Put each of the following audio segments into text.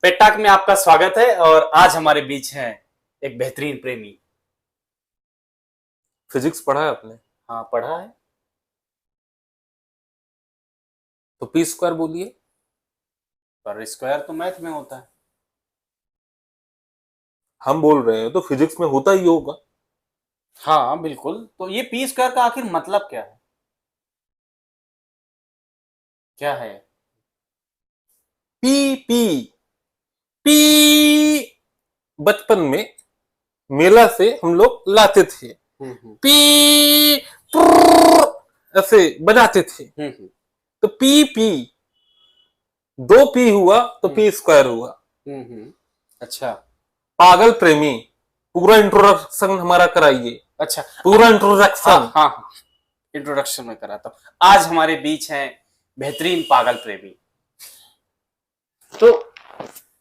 पेट talk में आपका स्वागत है और आज हमारे बीच हैं एक बेहतरीन प्रेमी। फिजिक्स पढ़ा है आपने? हाँ, पढ़ा है। तो पी स्क्वायर बोलिए। पर स्क्वायर तो मैथ में होता है। हम बोल रहे हैं तो फिजिक्स में होता ही होगा। हाँ बिल्कुल, तो ये पी स्क्वायर का आखिर मतलब क्या है? क्या है? पी पी पी बचपन में मेला से हम लोग लाते थे। पी प्र, ऐसे बजाते थे। तो पी पी दो पी हुआ तो पी स्क्वायर हुआ। अच्छा पागल प्रेमी, पूरा इंट्रोडक्शन हमारा कराइए। अच्छा, पूरा इंट्रोडक्शन। हाँ हाँ, इंट्रोडक्शन में कराता हूँ। आज हमारे बीच हैं बेहतरीन पागल प्रेमी। तो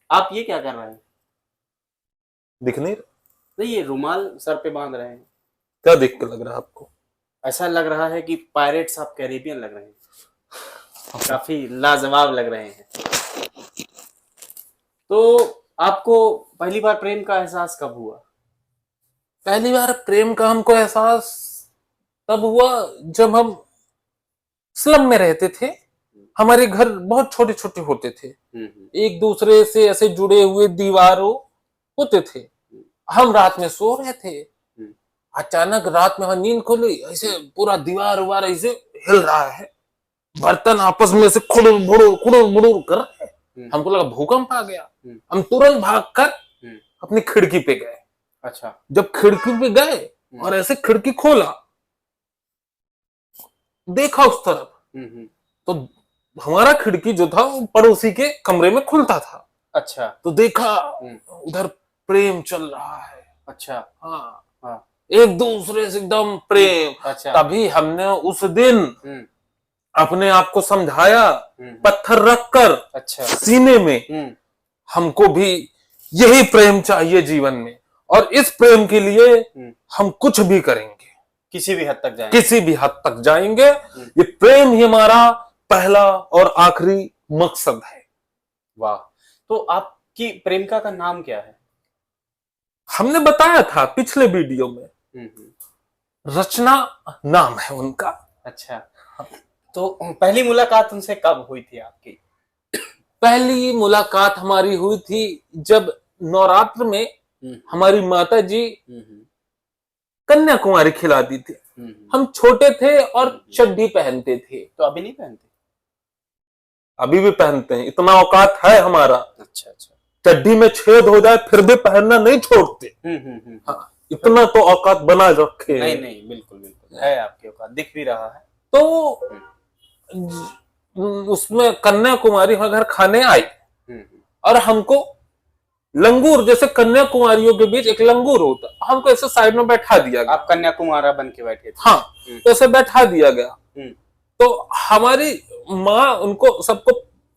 आप ये क्या कर रहे हैं? दिख नहीं? नहीं, ये रुमाल सर पे बांध रहे हैं। क्या देख के लग रहा है आपको? ऐसा लग रहा है कि पायरेट्स ऑफ कैरिबियन लग रहे हैं। काफी लाजवाब लग रहे हैं। तो आपको पहली बार प्रेम का एहसास कब हुआ? पहली बार प्रेम का हमको एहसास तब हुआ जब हम स्लम में रहते थे। हमारे घर बहुत छोटे छोटे होते थे, एक दूसरे से ऐसे जुड़े हुए दीवारों होते थे। हम रात में सो रहे थे, अचानक रात में नींद खुली, ऐसे पूरा दीवार उवार ऐसे हिल रहा है, बर्तन आपस में से खुड़ुर मुड़ुर कर रहे हैं। हमको लगा भूकंप आ गया। हम तुरंत भागकर अपनी खिड़की पे गए। अच्छा, जब खिड़की पे गए और ऐसे खिड़की खोला, देखा उस तरफ, तो हमारा खिड़की जो था वो पड़ोसी के कमरे में खुलता था। अच्छा, तो देखा उधर प्रेम चल रहा है। अच्छा, हाँ हाँ, एक दूसरे से एकदम प्रेम। अच्छा, तभी हमने उस दिन अपने आप को समझाया, पत्थर रखकर अच्छा, सीने में, हमको भी यही प्रेम चाहिए जीवन में, और इस प्रेम के लिए हम कुछ भी करेंगे, किसी भी हद तक जाएंगे, किसी भी हद तक जाएंगे। ये प्रेम ही हमारा पहला और आखिरी मकसद है। वाह। तो आपकी प्रेमिका का नाम क्या है? हमने बताया था पिछले वीडियो में, रचना नाम है उनका। अच्छा, तो पहली मुलाकात उनसे कब हुई थी आपकी? पहली मुलाकात हमारी हुई थी जब नवरात्र में हमारी माता जी कन्याकुमारी खिलाती थी। हम छोटे थे और चड्डी पहनते थे। तो अभी नहीं पहनते? अभी भी पहनते हैं, इतना औकात है हमारा। अच्छा अच्छा, चड्डी में छेद हो जाए फिर भी पहनना नहीं छोड़ते। हाँ, इतना तो औकात बना रखे। नहीं नहीं, बिल्कुल बिल्कुल है आपके औकात, दिख भी रहा है। तो उसमें कन्याकुमारी हम घर खाने आई और हमको लंगूर, जैसे कन्याकुमारियों के बीच एक लंगूर होता, हमको ऐसे साइड में बैठा दिया गया। आप कन्याकुमारा बन के बैठे थे? हाँ, तो ऐसे बैठा दिया गया। तो हमारी माँ उनको सबको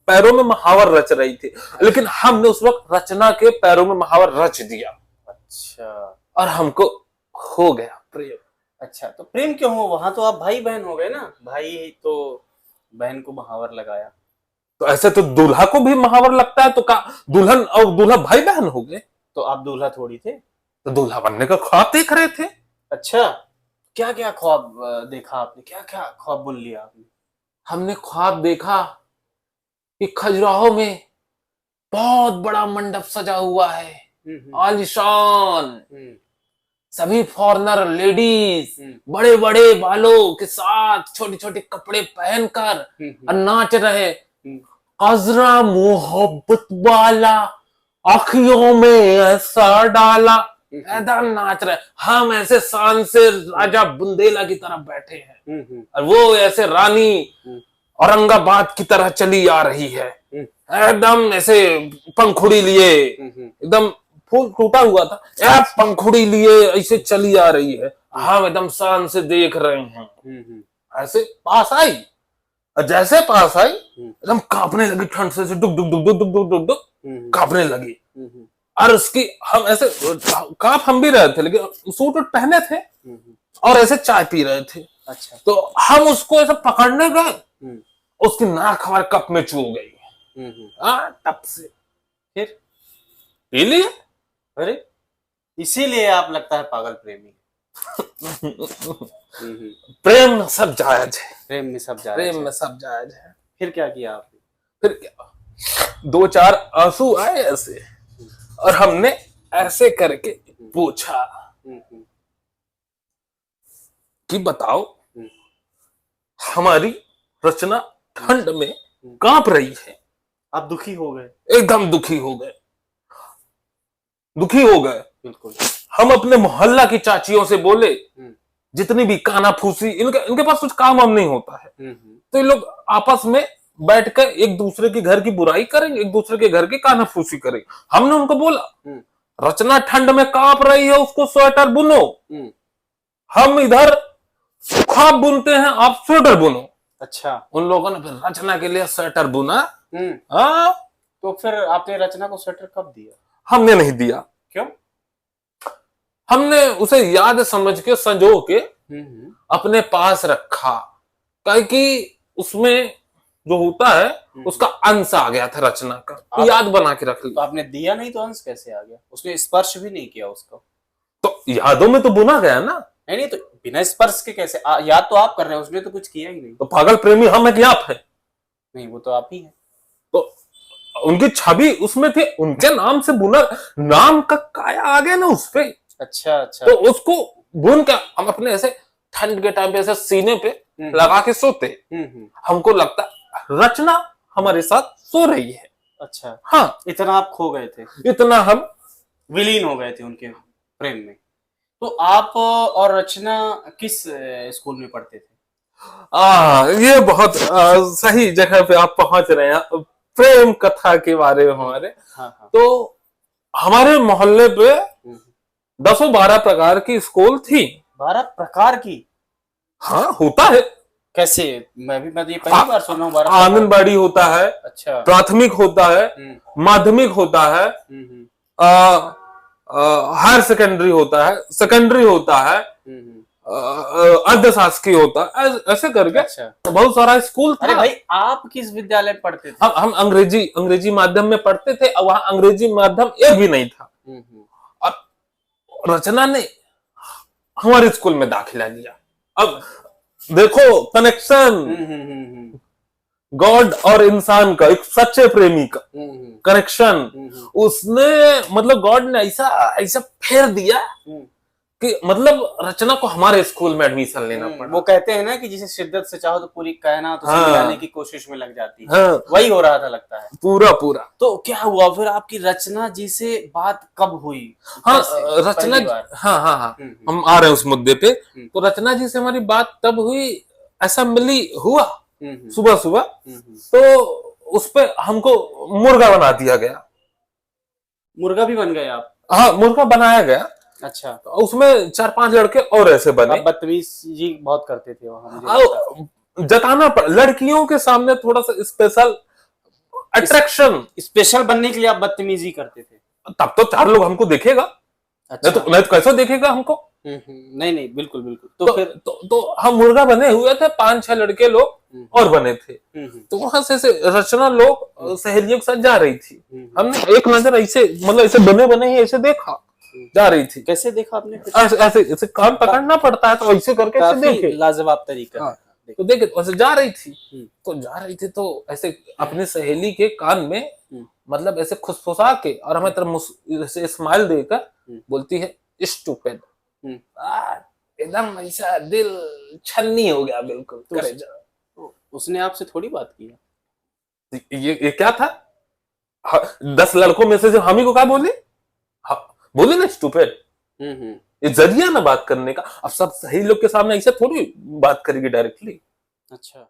पैरों में महावर रच रही थी, लेकिन हमने उस वक्त रचना के पैरों में महावर रच दिया। अच्छा, और हमको हो गया प्रेम। अच्छा, तो प्रेम क्यों हो? वहां तो आप भाई बहन हो गए ना, भाई तो बहन को महावर लगाया। तो ऐसे तो दूल्हा को भी महावर लगता है, तो का दुल्हन और दूल्हा भाई बहन हो गए? तो आप दूल्हा थोड़ी थे? तो दूल्हा बनने का ख्वाब देख रहे थे। अच्छा, क्या क्या ख्वाब देखा आपने? क्या क्या ख्वाब बुन लिया आपने? हमने ख्वाब देखा कि खजुराहो में बहुत बड़ा मंडप सजा हुआ है, आलीशान। सभी फॉरेनर लेडीज बड़े बड़े बालों के साथ छोटे छोटे कपड़े पहनकर और नाच रहे। कजरा मोहब्बत वाला आँखियों में ऐसा डाला, ऐसा नाच रहे। हम ऐसे शान से राजा बुंदेला की तरह बैठे हैं और वो ऐसे रानी औरंगाबाद की तरह चली आ रही है, एकदम ऐसे पंखुड़ी लिए, एकदम फूल टूटा हुआ था, यार पंखुड़ी लिए ऐसे चली आ रही है। हम एकदम शान से देख रहे हैं। ऐसे पास आई, और जैसे पास आई एकदम कांपने लगी, ठंड से डुक डुक डुक डुक डुक डुक डुक डुक कांपने लगी। और उसकी हम ऐसे कांप हम भी रहे थे, लेकिन सूट वूट पहने थे और ऐसे चाय पी रहे थे। अच्छा, तो हम उसको ऐसे पकड़ने गए, उसकी नाक हमारे कप में चू गई, टप से। फिर पी लिए। अरे इसीलिए आप लगता है पागल प्रेमी। प्रेम में सब जायज है, प्रेम में सब जा प्रेम में सब जायज है। फिर क्या किया आपने? फिर क्या, 2-4 आंसू आए ऐसे, और हमने ऐसे करके पूछा कि बताओ, हमारी रचना ठंड में कांप रही है। आप दुखी हो गए? एकदम दुखी हो गए, दुखी हो गए। बिल्कुल। हम अपने मोहल्ला की चाचियों से बोले, जितनी भी काना फूसी, इनके पास कुछ काम हम नहीं होता है, तो ये लोग आपस में बैठकर एक दूसरे के घर की बुराई करेंगे, एक दूसरे के घर की काना फूसी करेंगे। हमने उनको बोला, रचना ठंड में कांप रही है, उसको स्वेटर बुनो। हम इधर ख्वाब बुनते हैं, आप स्वेटर बुनो। अच्छा। उन लोगों ने फिर रचना के लिए स्वेटर बुना। तो फिर आपने रचना को स्वेटर कब दिया? हमने नहीं दिया। क्यों? हमने उसे याद समझ के, संजो के अपने पास रखा, क्योंकि उसमें जो होता है उसका अंश आ गया था रचना का, तो याद बना के रख लिया। तो आपने दिया नहीं तो अंश कैसे आ गया? उसने स्पर्श भी नहीं किया उसको, तो यादों में तो बुना गया ना। नहीं तो बिना स्पर्श के कैसे? याद तो आप कर रहे हैं, उसने तो कुछ किया ही नहीं। तो पागल प्रेमी हम है कि आप है? नहीं, वो तो आप ही है। तो उनकी छवि उसमें थी, उनके नाम से बुना, नाम का काया आ गया ना उस पे। अच्छा अच्छा। तो उसको बुन के हम अपने ऐसे ठंड के टाइम पे ऐसे सीने पे लगा के सोते। हमको लगता रचना हमारे साथ सो रही है। अच्छा। हाँ, इतना आप खो गए थे, इतना हम विलीन हो गए थे उनके प्रेम में। तो आप और रचना किस स्कूल में पढ़ते थे? ये बहुत सही जगह पे आप पहुंच रहे हैं, प्रेम कथा के बारे में हमारे। हाँ। तो हमारे मोहल्ले पे 10-12 प्रकार की स्कूल थी। 12 प्रकार की? हाँ, होता है। कैसे? मैं ये पहली बार सुन रहा हूँ। आंगनबाड़ी होता है, अच्छा, प्राथमिक होता है, माध्यमिक होता है, हायर सेकेंडरी होता है, सेकेंडरी होता है, अर्धशासकीय होता है, ऐसे करके। अच्छा। बहुत सारा स्कूल था। अरे भाई, आप किस विद्यालय में पढ़ते थे? हम अंग्रेजी माध्यम में पढ़ते थे, और वहां अंग्रेजी माध्यम एक भी नहीं था। और रचना ने हमारे स्कूल में दाखिला लिया। अब देखो कनेक्शन, गॉड और इंसान का, एक सच्चे प्रेमी का कनेक्शन। उसने मतलब गॉड ने ऐसा ऐसा फेर दिया कि मतलब रचना को हमारे स्कूल में एडमिशन लेना पड़ा। वो कहते हैं ना कि जिसे शिद्दत से चाहो तो पूरी कायनात उसे मिलाने की कोशिश में लग जाती है। वही हो रहा था लगता है पूरा। तो क्या हुआ फिर? आपकी रचना जी से बात कब हुई? हाँ, रचना, हाँ, हम आ रहे हैं उस मुद्दे पे। तो रचना जी से हमारी बात तब हुई, असेंबली हुआ सुबह। तो उस पे हमको मुर्गा बना दिया गया। मुर्गा भी बन गए आप? हाँ, मुर्गा बनाया गया। अच्छा। तो उसमें 4-5 लड़के और ऐसे बने। बदतमीजी बहुत करते थे वहां, जताना लड़कियों के सामने थोड़ा सा स्पेशल अट्रैक्शन। स्पेशल बनने के लिए आप बदतमीजी करते थे? तब तो 4 लोग हमको देखेगा। अच्छा। नहीं तो कैसे देखेगा हमको? नहीं, बिल्कुल। तो फिर तो हम मुर्गा बने हुए थे, 5-6 लड़के लोग और बने थे। तो वहां से रचना लोग सहेलियों के साथ जा रही थी। हमने एक नजर ऐसे, मतलब ऐसे बने ही ऐसे देखा, जा रही थी। कैसे देखा आपने? ऐसे कान पकड़ना पड़ता है, तो ऐसे करके ऐसे देखे। लाजवाब तरीका। तो देखे, वैसे जा रही थी। तो ऐसे अपनी सहेली के कान में मतलब ऐसे खुसफुसा के और हमें तरफ स्माइल देकर बोलती है, स्टूपिड। एकदम ऐसा दिल छन्नी हो गया बिल्कुल। तो उसने आपसे थोड़ी बात की? ये क्या था? 10 लड़कों में से हम ही को क्या बोले? बोले ना स्टूपिड। ये जरिया ना बात करने का। अब सब सही लोग के सामने ऐसे थोड़ी बात करेगी डायरेक्टली। अच्छा।